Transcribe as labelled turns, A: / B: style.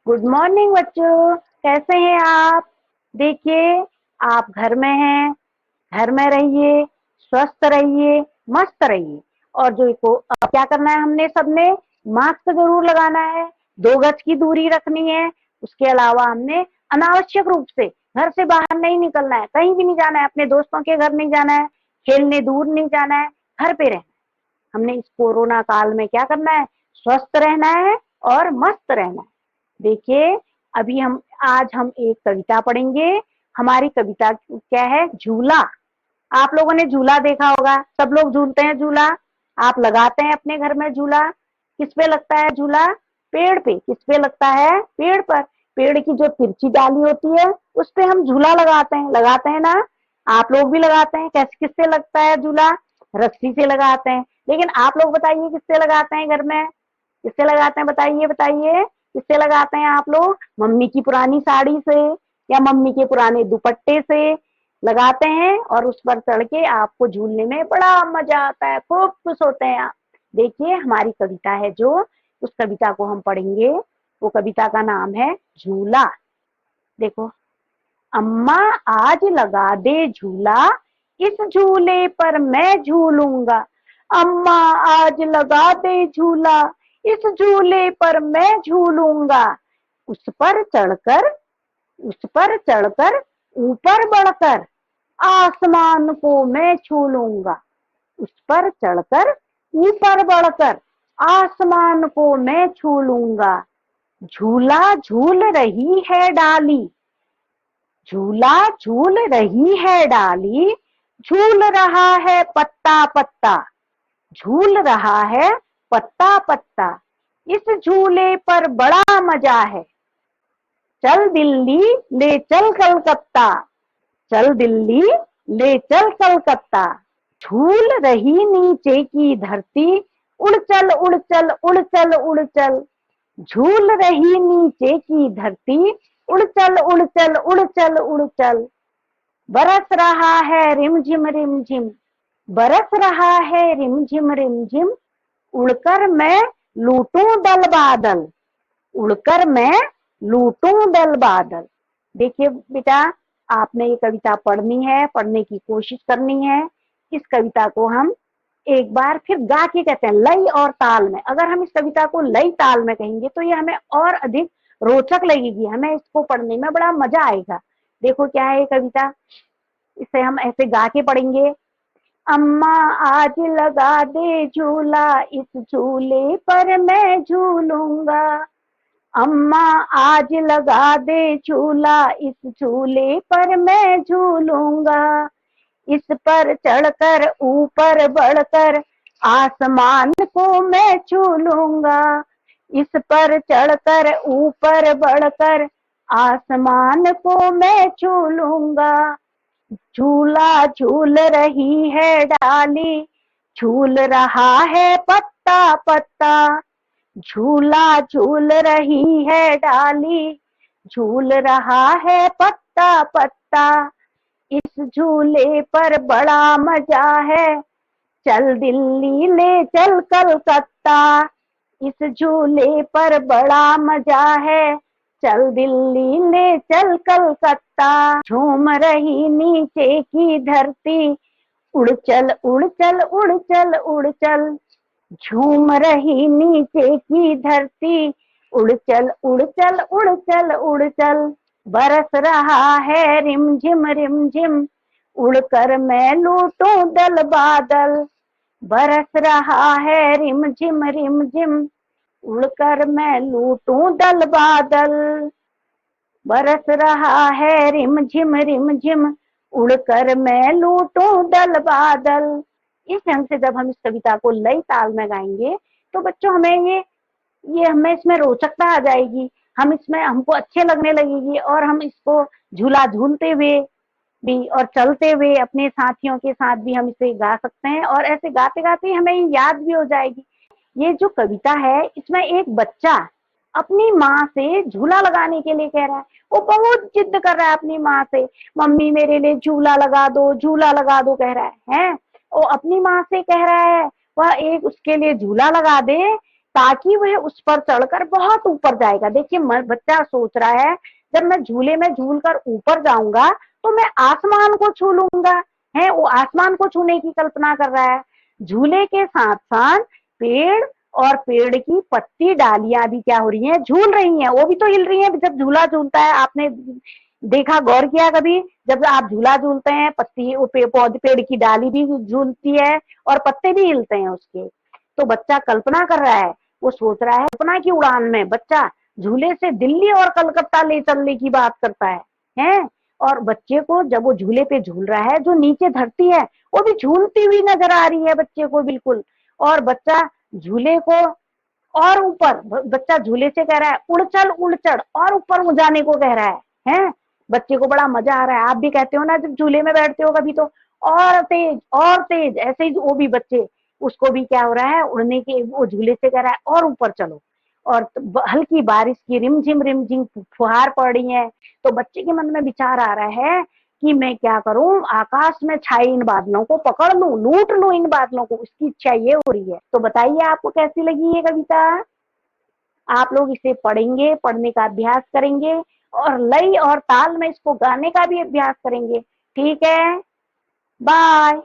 A: Good morning बच्चों, कैसे हैं आप। देखिए, आप घर में हैं, घर में रहिए, स्वस्थ रहिए, मस्त रहिए। और जो को क्या करना है, हमने सबने मास्क जरूर लगाना है, 2 गज की दूरी रखनी है। उसके अलावा हमने अनावश्यक रूप से घर से बाहर नहीं निकलना है, कहीं भी नहीं जाना है, अपने दोस्तों के घर नहीं जाना है, खेलने दूर नहीं जाना है, घर पे रहना है। हमने इस कोरोना काल में क्या करना है, स्वस्थ रहना है और मस्त रहना है। देखिए, अभी आज हम एक कविता पढ़ेंगे। हमारी कविता क्या है, झूला। आप लोगों ने झूला देखा होगा, सब लोग झूलते हैं झूला। आप लगाते हैं अपने घर में झूला। किस पे लगता है झूला? पेड़ पे। किस पे लगता है? पेड़ पर। पेड़ की जो तिरछी डाली होती है उस पे हम झूला लगाते हैं ना। आप लोग भी लगाते हैं। कैसे, किससे लगता है झूला? रस्सी से लगाते हैं। लेकिन आप लोग बताइए, किससे लगाते हैं घर में? किससे लगाते हैं? बताइए बताइए, किससे लगाते हैं आप लोग? मम्मी की पुरानी साड़ी से या मम्मी के पुराने दुपट्टे से लगाते हैं, और उस पर चढ़ के आपको झूलने में बड़ा मजा आता है, खूब खुश होते हैं आप। देखिए, हमारी कविता है जो, उस कविता को हम पढ़ेंगे। वो कविता का नाम है झूला। देखो, अम्मा आज लगा दे झूला, इस झूले पर मैं झूलूंगा। अम्मा आज लगा दे झूला, इस झूले पर मैं झूलूंगा। उस पर चढ़कर उस पर चढ़कर ऊपर बढ़कर आसमान को मैं छू लूंगा। उस पर चढ़कर ऊपर बढ़कर आसमान को मैं छू लूंगा। झूला झूल रही है डाली, झूला झूल रही है डाली, झूल रहा है पत्ता पत्ता, झूल रहा है पत्ता पत्ता। इस झूले पर बड़ा मजा है, चल दिल्ली ले चल कलकत्ता, चल दिल्ली ले चल कलकत्ता। झूल रही नीचे की धरती, उड़ चल उड़ चल उड़ चल उड़ चल। झूल रही नीचे की धरती, उड़ चल उड़ चल उड़ चल उड़ चल। बरस रहा है रिमझिम रिमझिम, बरस रहा है रिमझिम रिमझिम। उड़कर मैं लूटूं दल बादल, उड़कर मैं लूटूं दल बादल। देखिए बेटा, आपने ये कविता पढ़नी है, पढ़ने की कोशिश करनी है। इस कविता को हम एक बार फिर गा के कहते हैं, लय और ताल में। अगर हम इस कविता को लय ताल में कहेंगे तो ये हमें और अधिक रोचक लगेगी, हमें इसको पढ़ने में बड़ा मजा आएगा। देखो क्या है ये कविता, इसे हम ऐसे गा के पढ़ेंगे। अम्मा आज लगा दे झूला, इस झूले पर मैं झूलूंगा। अम्मा आज लगा दे झूला, इस झूले पर मैं झूलूंगा। इस पर चढ़कर ऊपर बढ़कर आसमान को मैं छू लूंगा। इस पर चढ़कर ऊपर बढ़कर आसमान को मैं छू लूंगा। झूला झूल रही है डाली, झूल रहा है पत्ता पत्ता। झूला झूल रही है डाली, झूल रहा है पत्ता पत्ता। इस झूले पर बड़ा मजा है, चल दिल्ली ले चल कलकत्ता। इस झूले पर बड़ा मजा है, चल दिल्ली ले चल कलकत्ता। झूम रही नीचे की धरती, उड़ चल उड़ चल उड़ चल उड़ चल। झूम रही नीचे की धरती, उड़ चल उड़ चल उड़ चल उड़ चल। बरस रहा है रिमझिम रिमझिम, उड़कर मैं लूटूं दल बादल। बरस रहा है रिमझिम रिमझिम, उड़कर मैं लूटूं दल बादल। बरस रहा है रिमझिम रिमझिम, उड़कर मैं लूटूं दल बादल। इस ढंग से जब हम इस कविता को लय ताल में गाएंगे तो बच्चों हमें ये हमें इसमें रोचकता आ जाएगी, हम इसमें हमको अच्छे लगने लगेगी, और हम इसको झूला झूलते हुए भी और चलते हुए अपने साथियों के साथ भी हम इसे गा सकते हैं, और ऐसे गाते गाते हमें याद भी हो जाएगी। ये जो कविता है इसमें एक बच्चा अपनी माँ से झूला लगाने के लिए कह रहा है। वो बहुत जिद कर रहा है अपनी माँ से, मम्मी मेरे लिए झूला लगा दो, झूला लगा दो कह रहा है। वो अपनी माँ से कह रहा है वह एक उसके लिए झूला लगा दे, ताकि वह उस पर चढ़कर बहुत ऊपर जाएगा। देखिए बच्चा सोच रहा है जब मैं झूले में झूल कर ऊपर जाऊंगा तो मैं आसमान को छू लूंगा, है वो आसमान को छूने की कल्पना कर रहा है। झूले के साथ साथ पेड़ और पेड़ की पत्ती डालियां भी क्या हो रही हैं, झूल रही हैं, वो भी तो हिल रही हैं जब झूला झूलता है। आपने देखा, गौर किया कभी, जब आप झूला झूलते हैं पत्ती पौधे पेड़ की डाली भी झूलती है और पत्ते भी हिलते हैं उसके। तो बच्चा कल्पना कर रहा है, वो सोच रहा है कल्पना की उड़ान में बच्चा झूले से दिल्ली और कलकत्ता ले चलने की बात करता है। और बच्चे को जब वो झूले पे झूल रहा है, जो नीचे धरती है वो भी झूलती हुई नजर आ रही है बच्चे को बिल्कुल। और बच्चा झूले को और ऊपर, बच्चा झूले से कह रहा है उड़ चढ़ और ऊपर जाने को कह रहा है। बच्चे को बड़ा मजा आ रहा है। आप भी कहते हो ना जब झूले में बैठते हो कभी, तो और तेज ऐसे ही वो भी बच्चे, उसको भी क्या हो रहा है, उड़ने के, वो झूले से कह रहा है और ऊपर चलो। और हल्की बारिश की रिमझिम फुहार पड़ रही है, तो बच्चे के मन में विचार आ रहा है कि मैं क्या करूं, आकाश में छाए इन बादलों को पकड़ लूं, लूट लूं इन बादलों को, उसकी इच्छा ये हो रही है। तो बताइए आपको कैसी लगी ये कविता। आप लोग इसे पढ़ेंगे, पढ़ने का अभ्यास करेंगे और लय और ताल में इसको गाने का भी अभ्यास करेंगे। ठीक है, बाय।